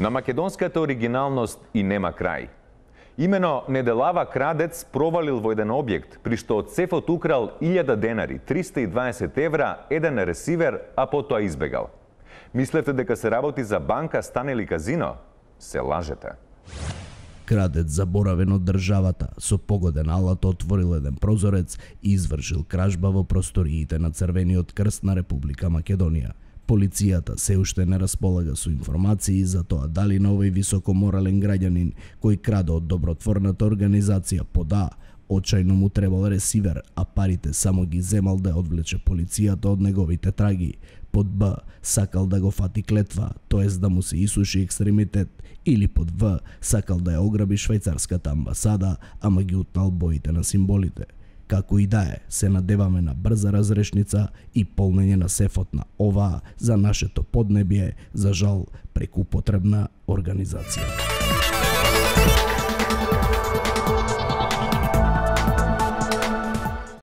На македонската оригиналност и нема крај. Имено Неделава крадец провалил во еден објект, при што од сефот украл 1000 денари, 320 евра, еден ресивер, а потоа избегал. Мислевте дека се работи за банка, стан или казино? Се лажете. Крадец заборавен од државата, со погоден алат отворил еден прозорец и извршил кражба во просториите на Црвениот крст на Република Македонија. Полицијата се уште не располага со информации за тоа дали на овој високоморален граѓанин кој краде од добротворната организација под А, очајно му требал ресивер, а парите само ги земал да одвлече полицијата од неговите траги. Под Б, сакал да го фати клетва, тоест да му се исуши екстремитет, или под В, сакал да ја ограби швајцарската амбасада, ама ги утнал боите на символите. Како и да е, се надеваме на брза разрешница и полнење на сефот на ова за нашето поднебие, за жал преку потребна организација.